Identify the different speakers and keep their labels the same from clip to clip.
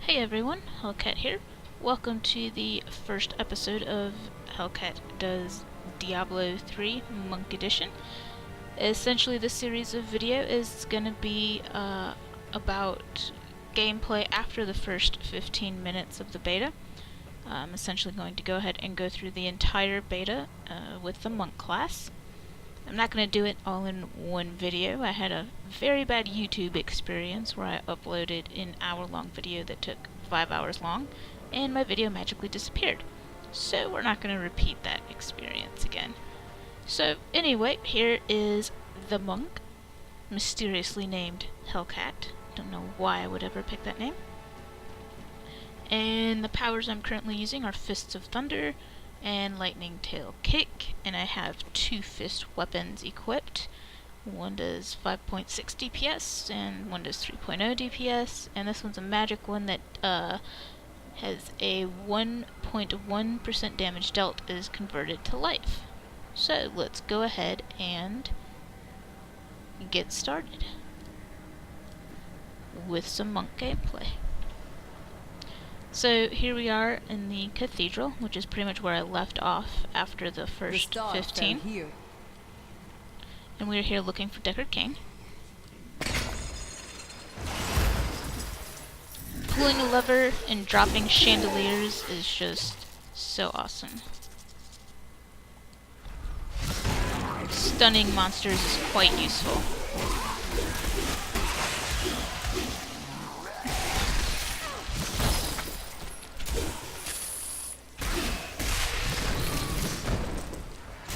Speaker 1: Hey everyone, Helkat here. Welcome to the first episode of Helkat Does Diablo 3 Monk Edition. Essentially, this series of video is going to be about gameplay after the first 15 minutes of the beta. I'm essentially going to go ahead and go through the entire beta with the monk class. I'm not going to do it all in one video. I had a very bad YouTube experience where I uploaded an hour-long video that took 5 hours long, and my video magically disappeared. So we're not going to repeat that experience again. So anyway, here is the monk, mysteriously named Helkat. Don't know why I would ever pick that name. And the powers I'm currently using are Fists of Thunder and Lightning Tail Kick, and I have two fist weapons equipped. One does 5.6 DPS and one does 3.0 DPS, and this one's a magic one that has a 1.1% damage dealt is converted to life. So let's go ahead and get started with some monk gameplay. So here we are in the Cathedral, which is pretty much where I left off after the first 15. And we're here looking for Deckard King. Pulling a lever and dropping chandeliers is just so awesome. Stunning monsters is quite useful.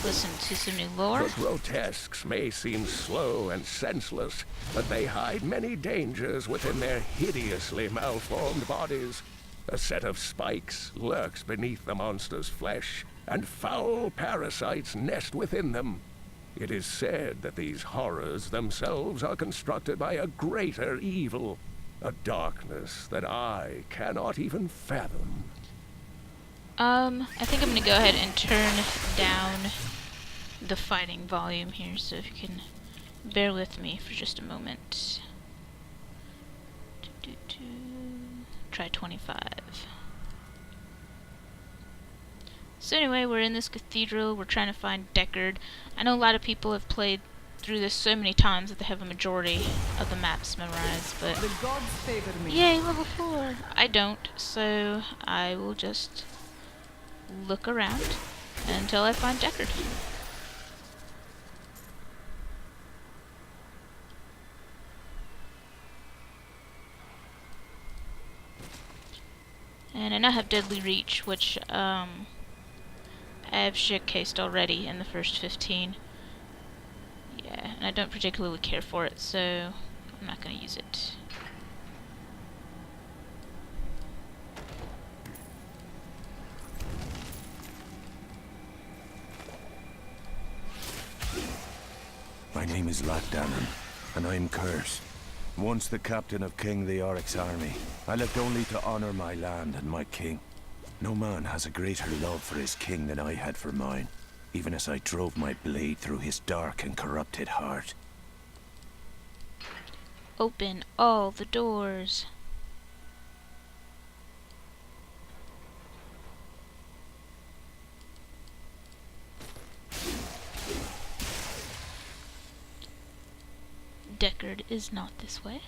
Speaker 1: Listen to some new lore.
Speaker 2: The grotesques may seem slow and senseless, but they hide many dangers within their hideously malformed bodies. A set of spikes lurks beneath the monster's flesh, and foul parasites nest within them. It is said that these horrors themselves are constructed by a greater evil, a darkness that I cannot even fathom.
Speaker 1: I think I'm gonna go ahead and turn down the fighting volume here, so if you can bear with me for just a moment. Try 25. So anyway, we're in this cathedral, we're trying to find Deckard. I know a lot of people have played through this so many times that they have a majority of the maps memorized, but
Speaker 3: the gods favor me.
Speaker 1: Yay, level 4! I don't, so I will just look around until I find Deckard. And I now have Deadly Reach, which I have showcased already in the first 15. Yeah, and I don't particularly care for it, so I'm not going to use it.
Speaker 4: My name is Lakdanon, and I am cursed. Once the captain of King Leoric's army, I lived only to honor my land and my king. No man has a greater love for his king than I had for mine, even as I drove my blade through his dark and corrupted heart.
Speaker 1: Open all the doors. Deckard is not this way.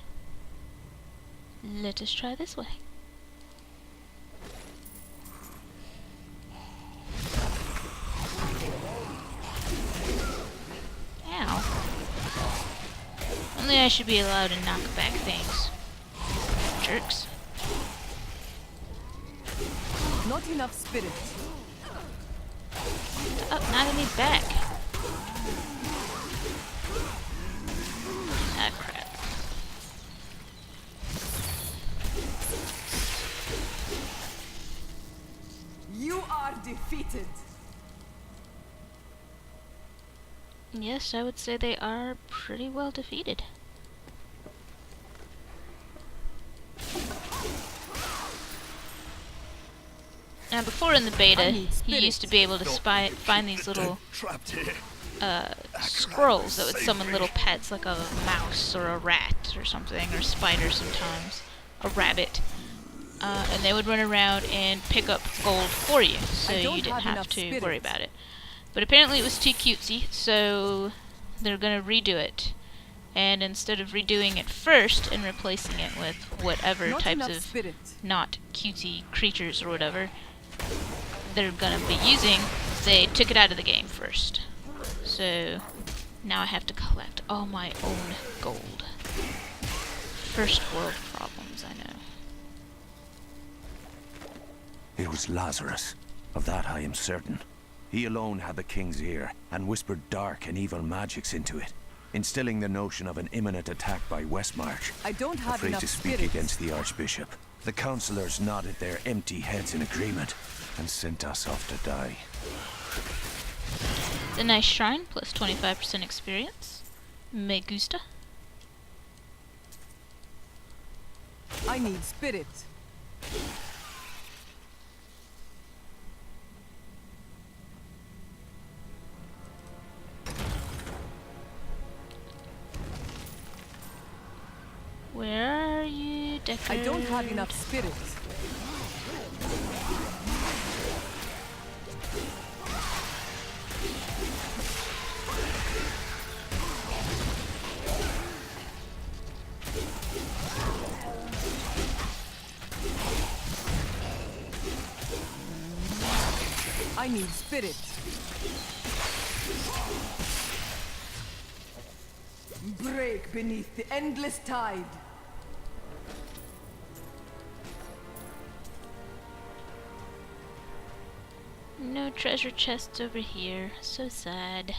Speaker 1: Let us try this way. Ow. Only I should be allowed to knock back things. Jerks.
Speaker 3: Not enough spirit.
Speaker 1: Stop knocking me back. Ah, crap.
Speaker 3: You are defeated.
Speaker 1: Yes, I would say they are pretty well defeated. Now, before in the beta, he used to be able to find these little scrolls that would summon little pets, like a mouse or a rat or something, or a spider sometimes, a rabbit. and they would run around and pick up gold for you, so
Speaker 3: I don't
Speaker 1: you didn't
Speaker 3: have
Speaker 1: have
Speaker 3: enough
Speaker 1: to
Speaker 3: spirit.
Speaker 1: worry about it. But apparently it was too cutesy, so they're gonna redo it. And instead of redoing it first and replacing it with whatever
Speaker 3: Not
Speaker 1: types
Speaker 3: enough
Speaker 1: of
Speaker 3: spirit.
Speaker 1: not cutesy creatures or whatever they're gonna be using, they took it out of the game first. So now I have to collect all my own gold. First world problems, I know.
Speaker 4: It was Lazarus. Of that I am certain. He alone had the king's ear, and whispered dark and evil magics into it, instilling the notion of an imminent attack by Westmarch.
Speaker 3: I don't have
Speaker 4: Afraid
Speaker 3: enough
Speaker 4: to speak
Speaker 3: spirit.
Speaker 4: against the Archbishop, the councillors nodded their empty heads in agreement, and sent us off to die.
Speaker 1: It's a nice shrine, plus 25% experience. Me gusta.
Speaker 3: I need spirit.
Speaker 1: Where are you, Deckard?
Speaker 3: I don't have enough spirit. I need spirit. Break beneath the endless tide.
Speaker 1: No treasure chests over here. So sad.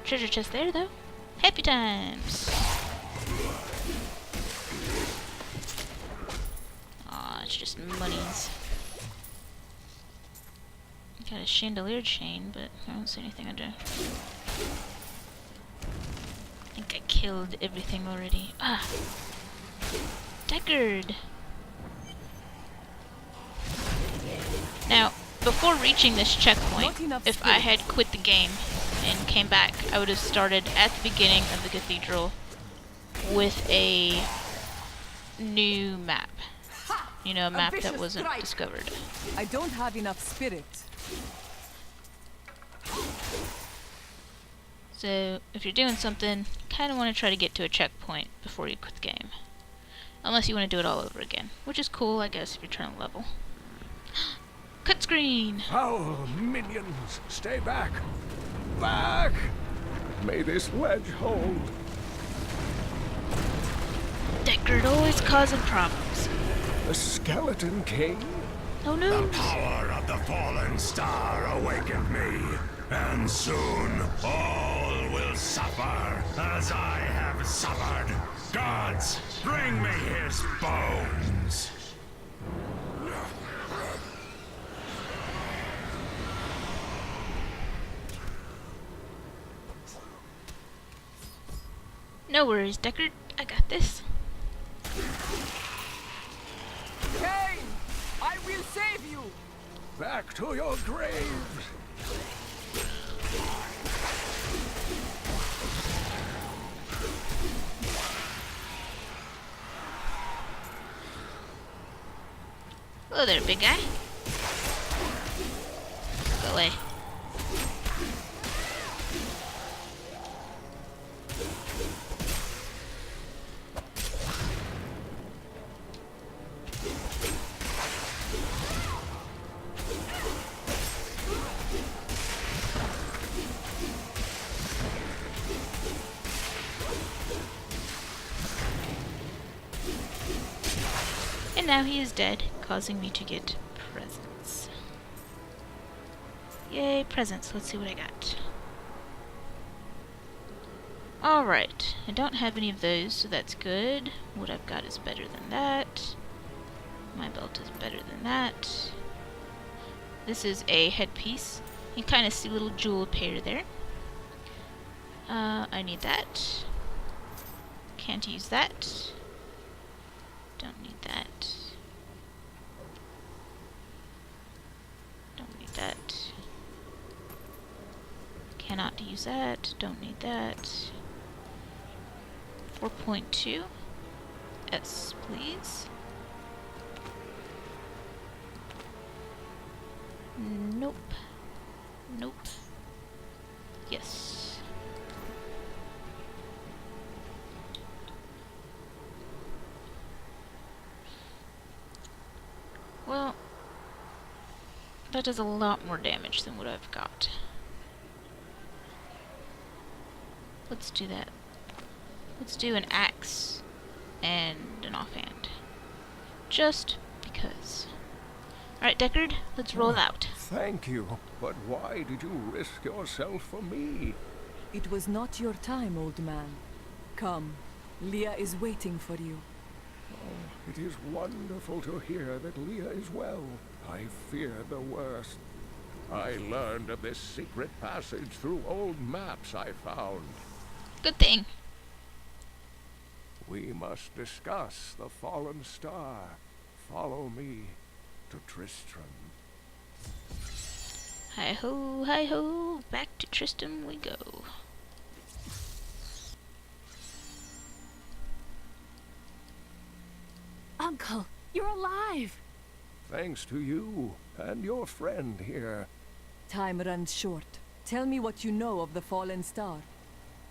Speaker 1: Treasure chest there, though. Happy times! Aw, it's just monies. Got a chandelier chain, but I don't see anything under. I think I killed everything already. Ah! Deckard! Now, before reaching this checkpoint,
Speaker 3: Not enough
Speaker 1: if I
Speaker 3: spirit.
Speaker 1: had quit the game and came back, I would have started at the beginning of the cathedral with a new map. You know, a map that
Speaker 3: vicious
Speaker 1: wasn't
Speaker 3: strike.
Speaker 1: discovered.
Speaker 3: I don't have enough spirit.
Speaker 1: So, if you're doing something, kind of want to try to get to a checkpoint before you quit the game. Unless you want to do it all over again, which is cool, I guess, if you're trying to level. Cut screen!
Speaker 2: Foul minions, stay back! Back! May this wedge hold.
Speaker 1: Deckard always causing problems.
Speaker 2: The Skeleton King?
Speaker 1: Oh no!
Speaker 5: Power of the fallen star awakened me, and soon all will suffer as I have suffered. Gods, bring me his bones!
Speaker 1: No worries, Deckard. I got this.
Speaker 3: Cain! I will save you!
Speaker 2: Back to your graves!
Speaker 1: Hello there, big guy. Go away. And now he is dead, causing me to get presents. Yay, presents. Let's see what I got. Alright, I don't have any of those, so that's good. What I've got is better than that. My belt is better than that. This is a headpiece. You kind of see a little jewel pair there. I need that. Can't use that. Don't need that. Don't need that. Cannot use that. Don't need that. 4.2. Yes, please. Nope. Nope. Yes. Well, that does a lot more damage than what I've got. Let's do that. Let's do an axe and an offhand. Just because. Alright, Deckard, let's roll out.
Speaker 2: Thank you, but why did you risk yourself for me?
Speaker 6: It was not your time, old man. Come, Leah is waiting for you.
Speaker 2: Oh, it is wonderful to hear that Leah is well. I feared the worst. I learned of this secret passage through old maps I found.
Speaker 1: Good thing.
Speaker 2: We must discuss the fallen star. Follow me to Tristram.
Speaker 1: Hi ho, back to Tristram we go.
Speaker 7: Uncle, you're alive!
Speaker 2: Thanks to you and your friend here.
Speaker 6: Time runs short. Tell me what you know of the fallen star.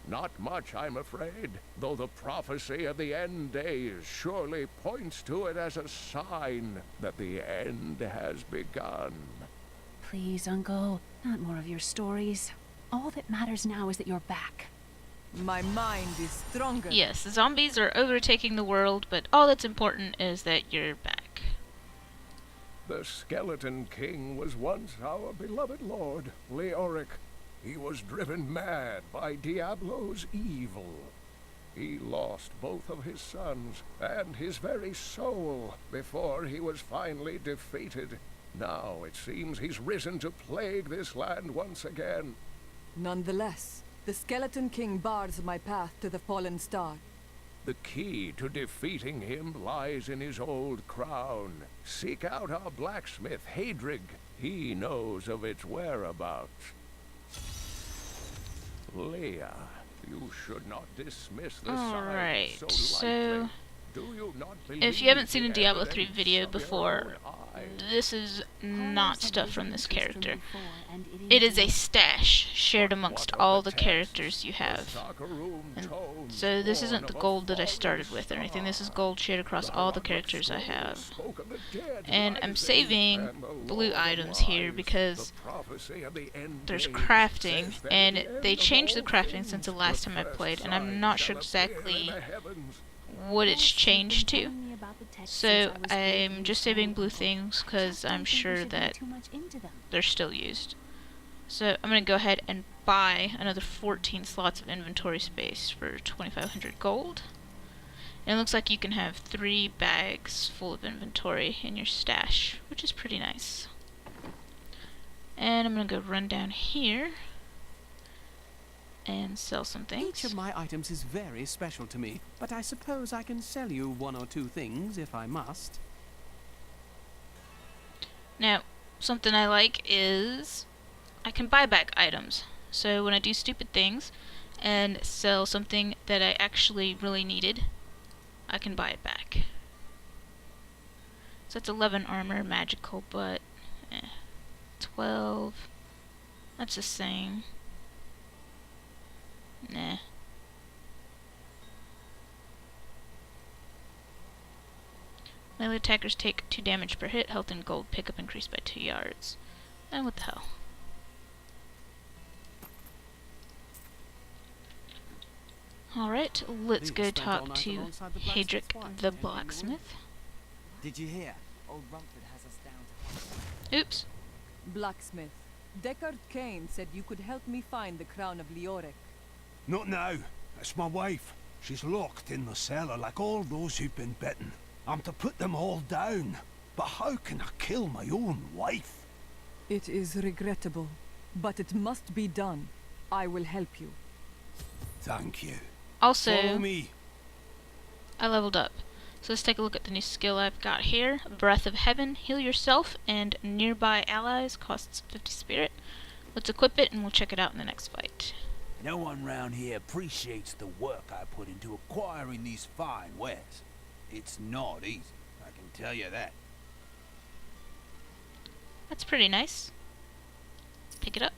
Speaker 2: Not much, I'm afraid, though the prophecy of the end days surely points to it as a sign that the end has begun.
Speaker 7: Please, Uncle, not more of your stories. All that matters now is that you're back.
Speaker 6: My mind is stronger.
Speaker 1: Yes, the zombies are overtaking the world, but all that's important is that you're back.
Speaker 2: The Skeleton King was once our beloved lord, Leoric. He was driven mad by Diablo's evil. He lost both of his sons and his very soul before he was finally defeated. Now it seems he's risen to plague this land once again.
Speaker 6: Nonetheless, the Skeleton King bars my path to the fallen star.
Speaker 2: The key to defeating him lies in his old crown. Seek out our blacksmith, Hadrig. He knows of its whereabouts. Leah, you should not dismiss the sign so lightly. Do you not believe
Speaker 1: If you haven't seen a
Speaker 2: the
Speaker 1: Diablo 3
Speaker 2: evidence
Speaker 1: video
Speaker 2: of your
Speaker 1: before,
Speaker 2: own eyes?
Speaker 1: this is not stuff from this character. It is a stash shared amongst all the characters you have. And so this isn't the gold that I started with or anything. This is gold shared across all the characters I have. And I'm saving blue items here because there's crafting, and they changed the crafting since the last time I played, and I'm not sure exactly what it's changed to. So I'm just saving blue things because I'm sure that they're still used. So I'm going to go ahead and buy another 14 slots of inventory space for 2,500 gold. And it looks like you can have 3 bags full of inventory in your stash, which is pretty nice. And I'm going to go run down here and sell some things.
Speaker 8: Each of my items is very special to me, but I suppose I can sell you 1 or 2 things if I must.
Speaker 1: Now, something I like is I can buy back items. So when I do stupid things and sell something that I actually really needed, I can buy it back. So that's 11 armor, magical, but 12. That's the same. Nah. Melee attackers take 2 damage per hit. Health and gold pickup increased by 2 yards. And what the hell? Alright, let's go talk to Hadrig the blacksmith.
Speaker 3: Did you hear? Old Rumford has us down to...
Speaker 1: Oops.
Speaker 6: Blacksmith, Deckard Cain said you could help me find the crown of Leoric.
Speaker 5: Not now. It's my wife. She's locked in the cellar like all those who've been bitten. I'm to put them all down. But how can I kill my own wife?
Speaker 6: It is regrettable, but it must be done. I will help you.
Speaker 5: Thank you.
Speaker 1: Also,
Speaker 5: Follow me.
Speaker 1: I leveled up. So let's take a look at the new skill I've got here. Breath of Heaven. Heal yourself and nearby allies. Costs 50 spirit. Let's equip it and we'll check it out in the next fight.
Speaker 9: No one round here appreciates the work I put into acquiring these fine wares.
Speaker 8: It's not easy, I can tell you that.
Speaker 1: That's pretty nice. Pick it up.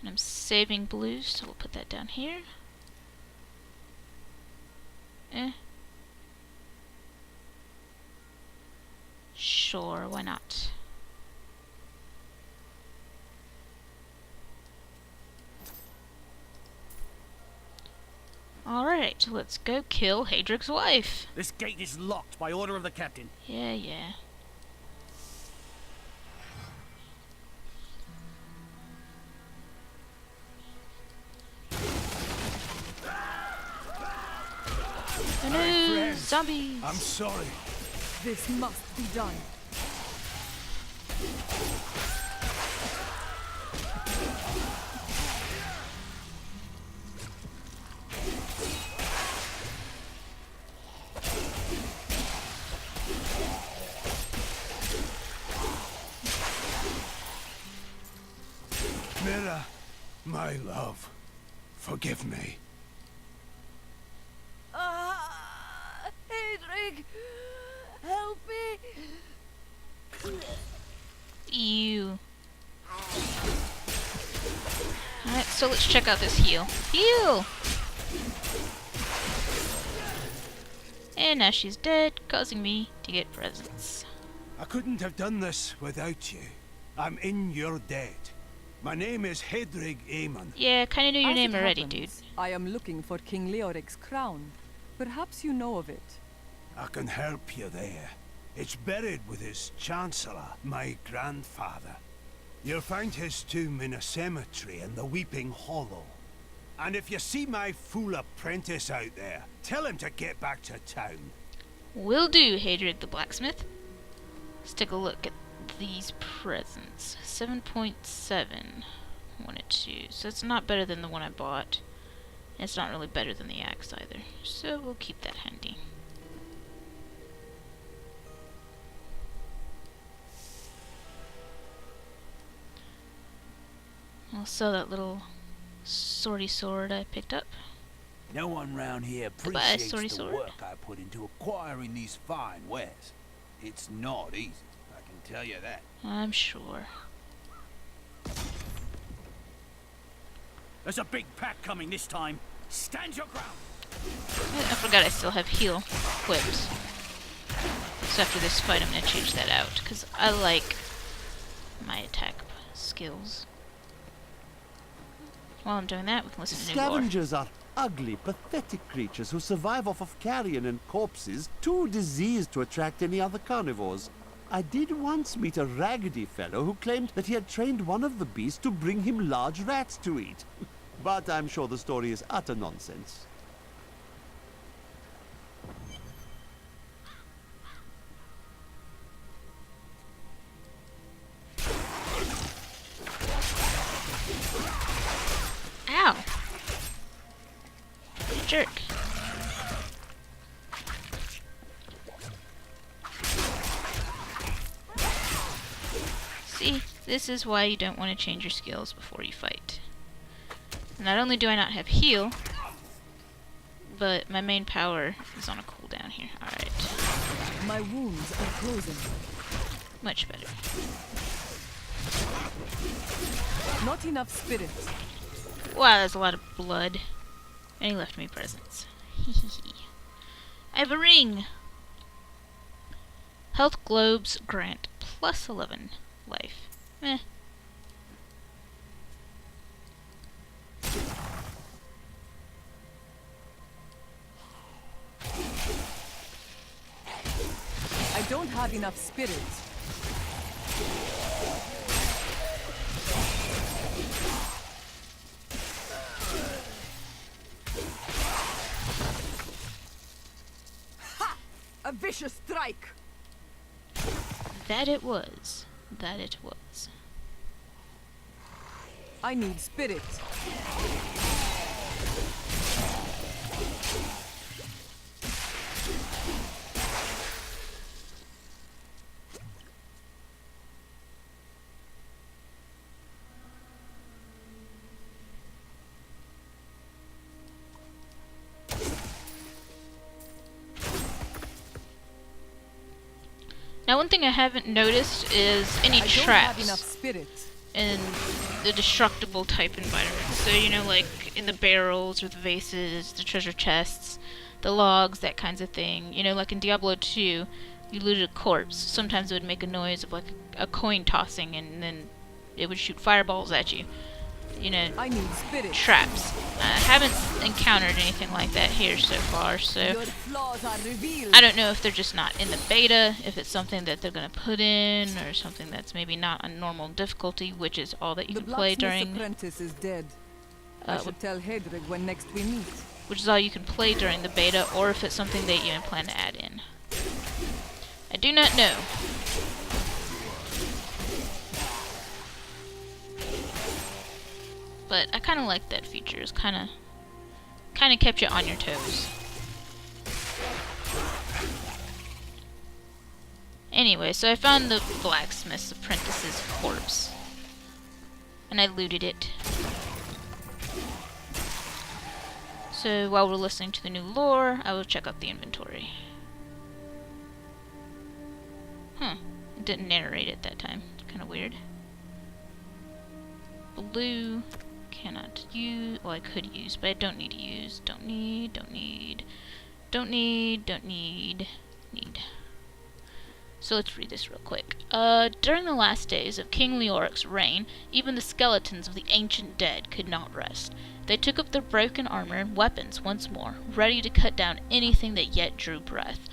Speaker 1: And I'm saving blues, so we'll put that down here. Sure, why not? Alright, let's go kill Hadric's wife.
Speaker 9: This gate is locked by order of the captain.
Speaker 1: Yeah. Oh no,
Speaker 4: friends.
Speaker 1: zombies!
Speaker 4: I'm sorry.
Speaker 6: This must be done.
Speaker 4: Mira, my love, forgive me.
Speaker 6: Hadric! Help me!
Speaker 1: Ew. Alright, so let's check out this heal. Heal! And now she's dead, causing me to get presents.
Speaker 4: I couldn't have done this without you. I'm in your debt. My name is Hedrig Aemon.
Speaker 1: Yeah, kinda knew your
Speaker 6: As
Speaker 1: name
Speaker 6: it
Speaker 1: already,
Speaker 6: happens,
Speaker 1: dude.
Speaker 6: I am looking for King Leoric's crown. Perhaps you know of it.
Speaker 4: I can help you there. It's buried with his chancellor, my grandfather. You'll find his tomb in a cemetery in the Weeping Hollow. And if you see my fool apprentice out there, tell him to get back to town.
Speaker 1: Will do, Hadrig the blacksmith. Let's take a look at these presents. 7.7. 1 and 2. So it's not better than the one I bought. And it's not really better than the axe either. So we'll keep that handy. I'll sell that little swordy sword I picked up.
Speaker 8: No one round here
Speaker 1: Goodbye,
Speaker 8: appreciates
Speaker 1: sorry,
Speaker 8: the
Speaker 1: sword.
Speaker 8: work I put into acquiring these fine wares. It's not easy, I can tell you that.
Speaker 1: I'm sure.
Speaker 9: There's a big pack coming this time. Stand your ground.
Speaker 1: I forgot I still have heal equipped. So after this fight I'm going to change that out, because I like my attack skills. While I'm doing that, we can listen to new lore.
Speaker 10: Scavengers are ugly, pathetic creatures who survive off of carrion and corpses, too diseased to attract any other carnivores. I did once meet a raggedy fellow who claimed that he had trained one of the beasts to bring him large rats to eat. But I'm sure the story is utter nonsense.
Speaker 1: Ow! Jerk. See, this is why you don't want to change your skills before you fight. Not only do I not have heal, but my main power is on a cooldown here. Alright.
Speaker 6: My wounds are closing.
Speaker 1: Much better.
Speaker 6: Not enough spirit.
Speaker 1: Wow, there's a lot of blood. And he left me presents. I have a ring! Health globes grant plus 11 life. Meh.
Speaker 6: I don't have enough spirit. Ha! A vicious strike!
Speaker 1: That it was. That it was.
Speaker 6: I need spirit.
Speaker 1: Now, one thing I haven't noticed is any traps in the destructible type environment. So, you know, like in the barrels or the vases, the treasure chests, the logs, that kinds of thing. You know, like in Diablo 2, you looted a corpse. Sometimes it would make a noise of like a coin tossing, and then it would shoot fireballs at you. You know, traps. I haven't encountered anything like that here so far, so I don't know if they're just not in the beta, if it's something that they're going to put in, or something that's maybe not on normal difficulty, which is all that you can play during.
Speaker 6: Apprentice is dead. I should tell Hedrig when next we meet.
Speaker 1: Which is all you can play during the beta, or if it's something they even plan to add in. I do not know. But I kind of like that feature. It's kind of kept you on your toes. Anyway, so I found the blacksmith's apprentice's corpse, and I looted it. So while we're listening to the new lore, I will check out the inventory. It didn't narrate it that time. It's kind of weird. Blue. Cannot use. Well, I could use, but I don't need to use. Don't need. So let's read this real quick. During the last days of King Leoric's reign, even the skeletons of the ancient dead could not rest. They took up their broken armor and weapons once more, ready to cut down anything that yet drew breath.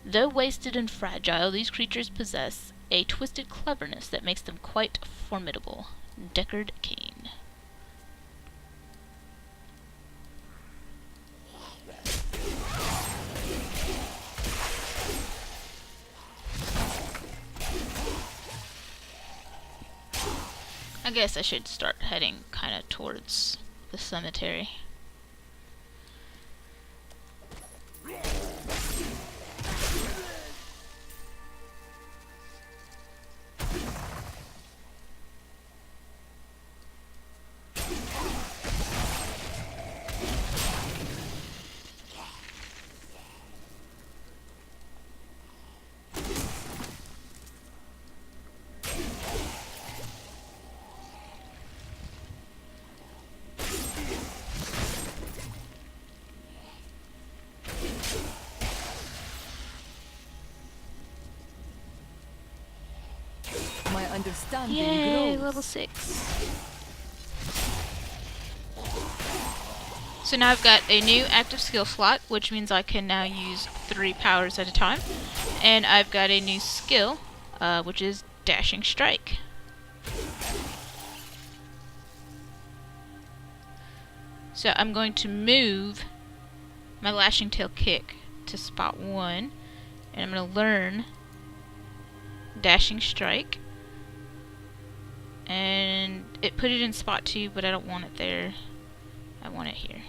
Speaker 1: Though wasted and fragile, these creatures possess a twisted cleverness that makes them quite formidable. Deckard Cain. I guess I should start heading kind of towards the cemetery.
Speaker 6: Understanding
Speaker 1: Yay,
Speaker 6: grows.
Speaker 1: level 6. So now I've got a new active skill slot, which means I can now use 3 powers at a time. And I've got a new skill, which is Dashing Strike. So I'm going to move my Lashing Tail Kick to spot 1, and I'm going to learn Dashing Strike. And it put it in spot 2, but I don't want it there. I want it here.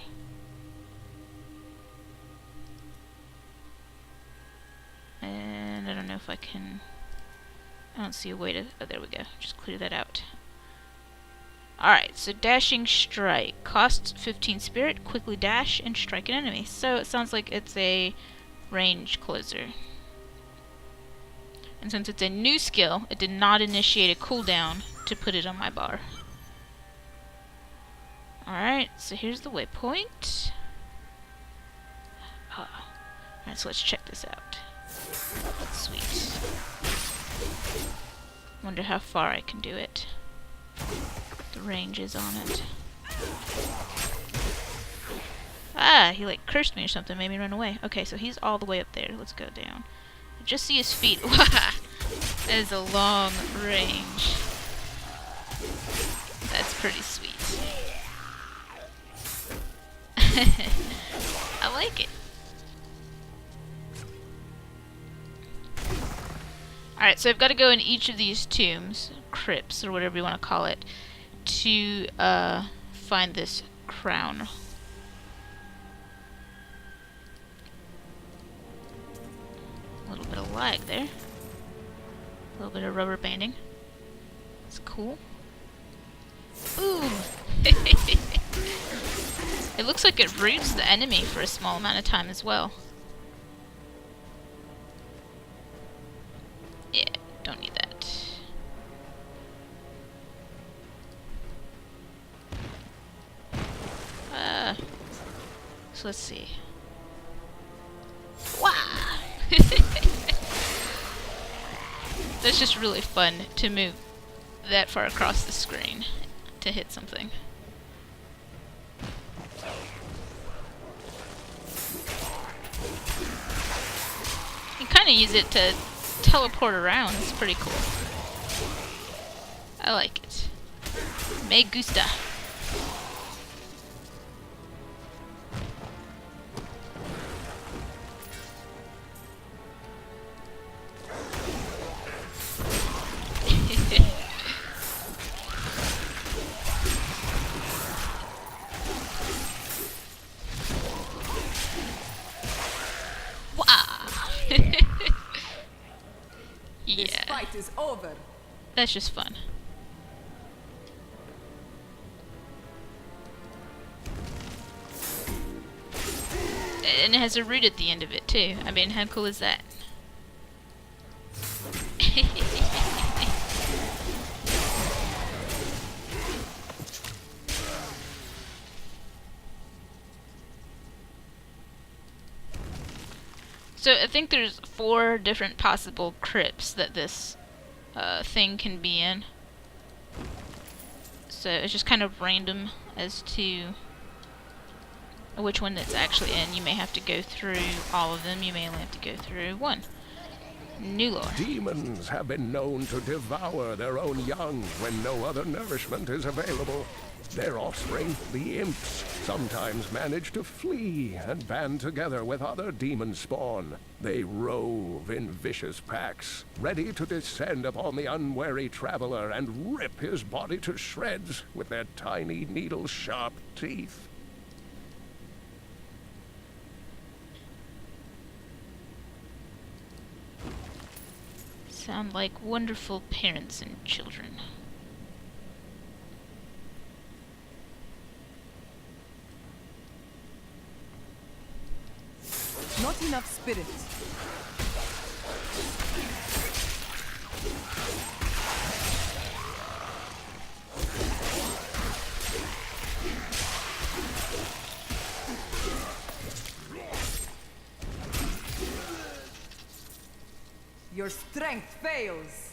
Speaker 1: And I don't know if I can... I don't see a way to... Oh, there we go. Just clear that out. Alright, so Dashing Strike. Costs 15 spirit, quickly dash, and strike an enemy. So it sounds like it's a range closer. And since it's a new skill, it did not initiate a cooldown to put it on my bar. Alright, so here's the waypoint. Alright, so let's check this out. Sweet. Wonder how far I can do it. The range is on it. Ah, he like cursed me or something, made me run away. Okay, so he's all the way up there. Let's go down. Just see his feet. That is a long range. That's pretty sweet. I like it. Alright, so I've got to go in each of these tombs, crypts, or whatever you want to call it, to find this crown. A little bit of lag there. A little bit of rubber banding. It's cool. Ooh! It looks like it roots the enemy for a small amount of time as well. Don't need that. So let's see. Wow! That's just really fun to move that far across the screen to hit something. You kind of use it to teleport around. It's pretty cool. I like it. Me gusta.
Speaker 6: This fight is over.
Speaker 1: That's just fun. And it has a root at the end of it too. I mean, how cool is that? So I think there's 4 different possible crypts that this thing can be in. So it's just kind of random as to which one that's actually in. You may have to go through all of them. You may only have to go through one. New lore.
Speaker 2: Demons have been known to devour their own young when no other nourishment is available. Their offspring, the imps, sometimes manage to flee and band together with other demon spawn. They rove in vicious packs, ready to descend upon the unwary traveler and rip his body to shreds with their tiny needle-sharp teeth.
Speaker 1: Sound like wonderful parents and children.
Speaker 6: Not enough spirit. Your strength fails.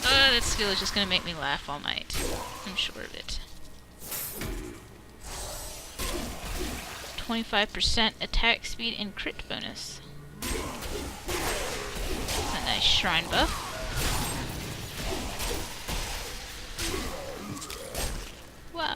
Speaker 1: That skill is just gonna make me laugh all night. I'm sure of it. 25% attack speed and crit bonus. That's a nice shrine buff. Wow.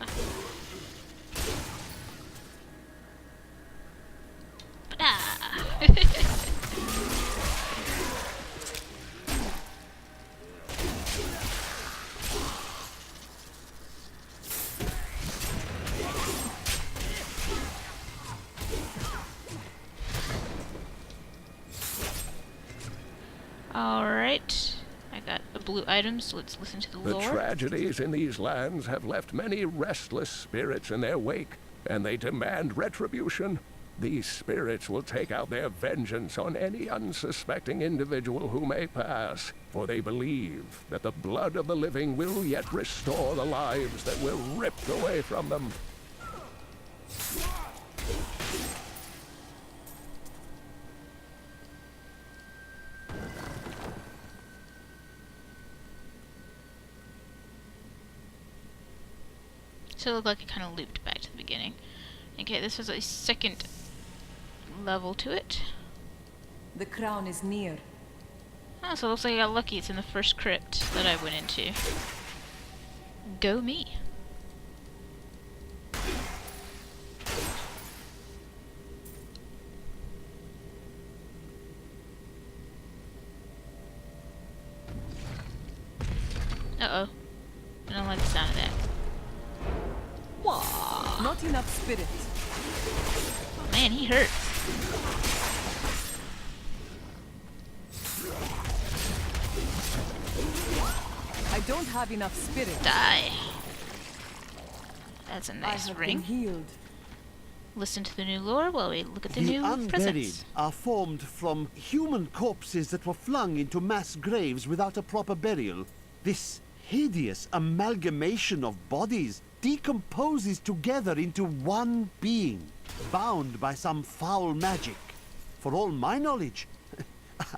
Speaker 1: Alright, I got a blue item, so let's listen to the lore.
Speaker 2: The tragedies in these lands have left many restless spirits in their wake, and they demand retribution. These spirits will take out their vengeance on any unsuspecting individual who may pass, for they believe that the blood of the living will yet restore the lives that were ripped away from them.
Speaker 1: So it looked like it kind of looped back to the beginning. Okay, this was a second level to it.
Speaker 6: The crown is near.
Speaker 1: Oh, so it looks like I got lucky. It's in the first crypt that I went into. Go me. Uh-oh. I don't like the sound of that.
Speaker 6: Not enough spirit.
Speaker 1: Oh man, he hurts.
Speaker 6: I don't have enough spirit.
Speaker 1: Die. That's a
Speaker 6: I
Speaker 1: nice
Speaker 6: have
Speaker 1: ring.
Speaker 6: been healed.
Speaker 1: Listen to the new lore while we look at the new
Speaker 10: unburied
Speaker 1: presents.
Speaker 10: are formed from human corpses that were flung into mass graves without a proper burial. This hideous amalgamation of bodies decomposes together into one being, bound by some foul magic. For all my knowledge,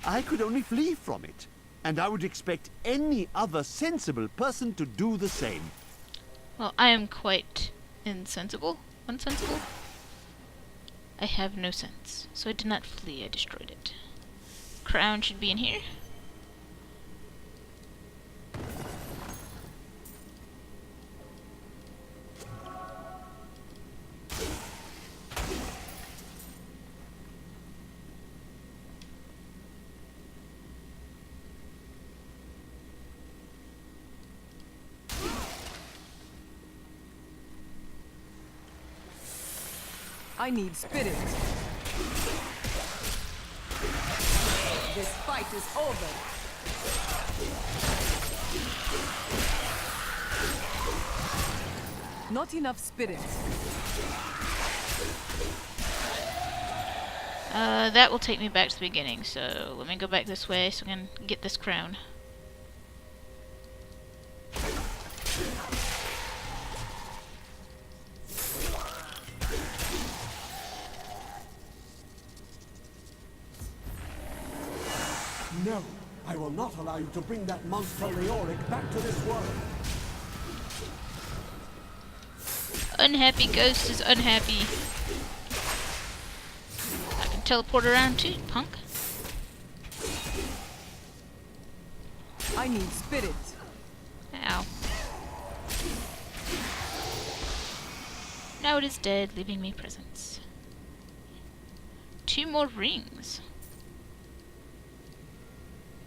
Speaker 10: I could only flee from it, and I would expect any other sensible person to do the same.
Speaker 1: Well, I am quite unsensible. I have no sense, so I did not flee, I destroyed it. Crown should be in here.
Speaker 6: I need spirit. This fight is over. Not enough spirit.
Speaker 1: That will take me back to the beginning, so let me go back this way so I can get this crown.
Speaker 11: No, I will not allow you to bring that monster Leoric back to this world.
Speaker 1: Unhappy ghost is unhappy. I can teleport around too, punk.
Speaker 6: I need spirit.
Speaker 1: Ow. Now it is dead, leaving me presents. 2 more rings.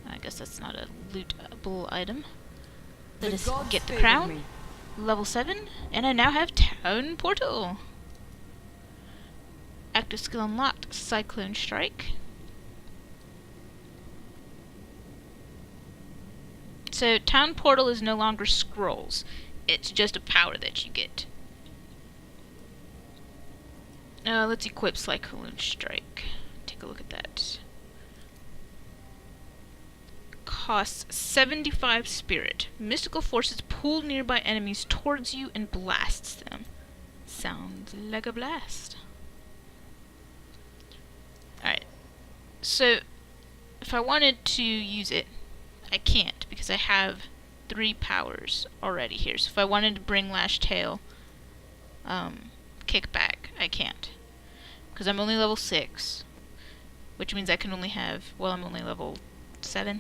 Speaker 1: I guess that's not a lootable item. Let us get the crown. Level 7, and I now have Town Portal. Active skill unlocked, Cyclone Strike. So Town Portal is no longer scrolls. It's just a power that you get. Let's equip Cyclone Strike. Take a look at that. Costs 75 spirit. Mystical forces pull nearby enemies towards you and blasts them. Sounds like a blast. Alright. So, if I wanted to use it, I can't because I have 3 powers already here. So if I wanted to bring Lash Tail, kick back, I can't. Because I'm only level 6. Which means I can only have, well, I'm only level 7.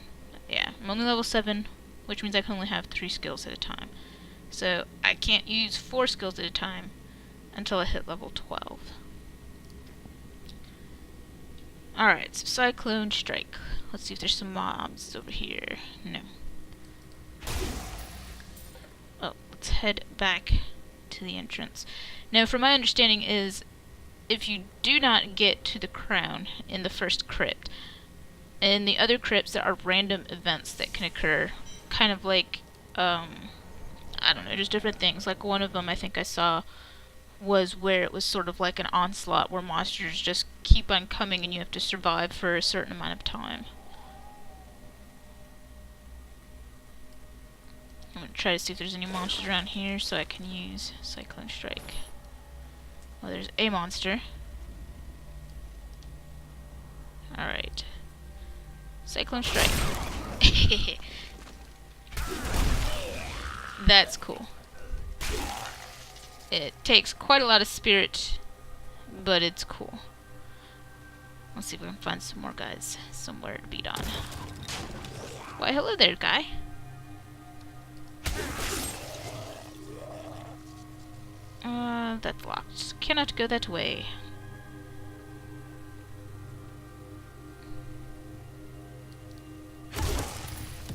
Speaker 1: Yeah, I'm only level 7, which means I can only have 3 skills at a time. So I can't use 4 skills at a time until I hit level 12. Alright, so Cyclone Strike. Let's see if there's some mobs over here. No. Oh, let's head back to the entrance. Now, from my understanding is, if you do not get to the crown in the first crypt, in the other crypts there are random events that can occur, kind of like, I don't know, just different things. Like one of them I think I saw was where it was sort of like an onslaught where monsters just keep on coming and you have to survive for a certain amount of time. I'm gonna try to see if there's any monsters around here so I can use Cyclone Strike. Well, there's a monster. Alright. Cyclone Strike. That's cool. It takes quite a lot of spirit, but it's cool. Let's see if we can find some more guys somewhere to beat on. Why, hello there, guy. That's locked. Cannot go that way.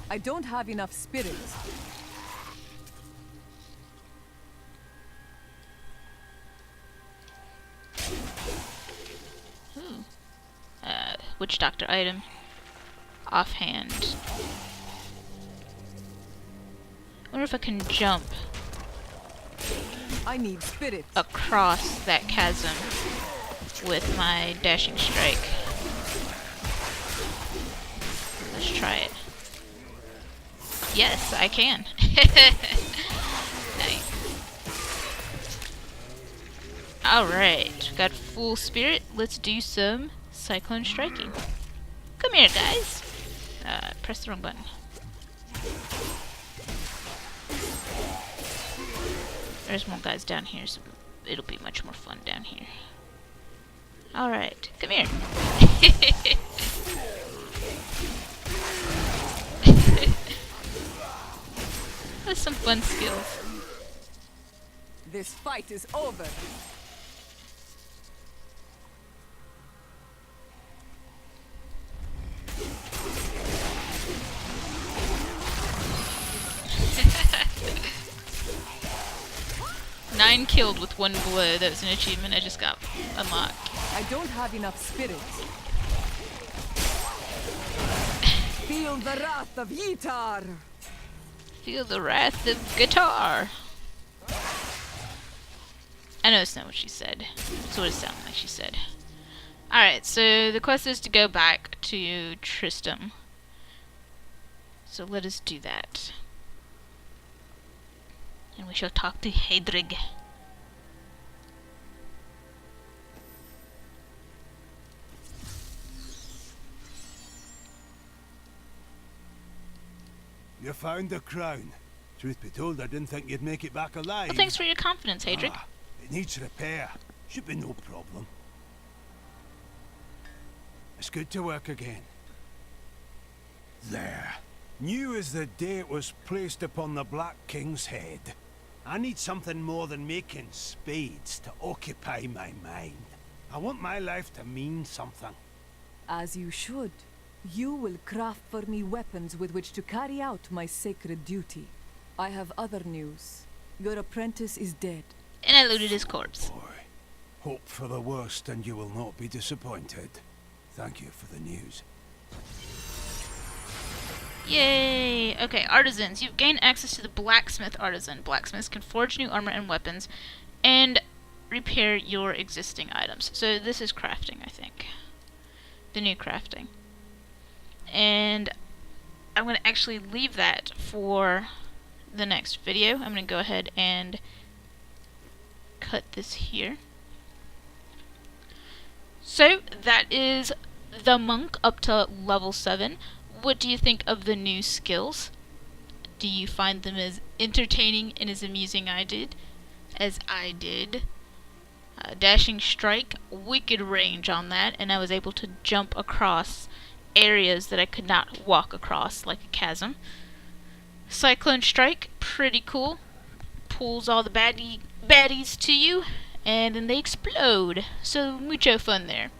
Speaker 6: I don't have enough spirit.
Speaker 1: Ooh. Witch Doctor item. Offhand. I wonder if I can jump.
Speaker 6: I need spirit.
Speaker 1: across that chasm with my dashing strike. Let's try it. Yes, I can. Nice. Alright, got full spirit. Let's do some cyclone striking. Come here, guys. Press the wrong button. There's more guys down here, so it'll be much more fun down here. Alright, come here. That's some fun skills.
Speaker 6: This fight is over.
Speaker 1: Nine killed with one blow. That was an achievement I just got unlocked.
Speaker 6: I don't have enough spirit. Feel the wrath of Yitar.
Speaker 1: Feel the wrath of guitar. I know it's not what she said. It's what it sounded like she said. Alright, so the quest is to go back to Tristram. So let us do that. And we shall talk to Hedrig.
Speaker 10: You found the crown. Truth be told, I didn't think you'd make it back alive.
Speaker 1: Well, thanks for your confidence, Hedrig.
Speaker 10: It needs repair. Should be no problem. It's good to work again. There. New as the day it was placed upon the Black King's head. I need something more than making spades to occupy my mind. I want my life to mean something.
Speaker 6: As you should. You will craft for me weapons with which to carry out my sacred duty. I have other news. Your apprentice is dead.
Speaker 1: And I looted his corpse.
Speaker 10: Boy, hope for the worst and you will not be disappointed. Thank you for the news.
Speaker 1: Yay! Okay, artisans. You've gained access to the blacksmith artisan. Blacksmiths can forge new armor and weapons and repair your existing items. So this is crafting, I think. The new crafting. And I'm going to actually leave that for the next video. I'm going to go ahead and cut this here. So that is the monk up to level 7. What do you think of the new skills? Do you find them as entertaining and as amusing as I did? Dashing strike, wicked range on that, and I was able to jump across areas that I could not walk across, like a chasm. Cyclone strike, pretty cool. Pulls all the baddies to you, and then they explode. So mucho fun there.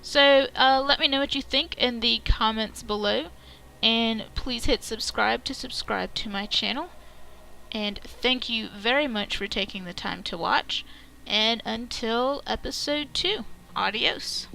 Speaker 1: So let me know what you think in the comments below, and please hit subscribe to my channel. And thank you very much for taking the time to watch. And until episode 2, adios.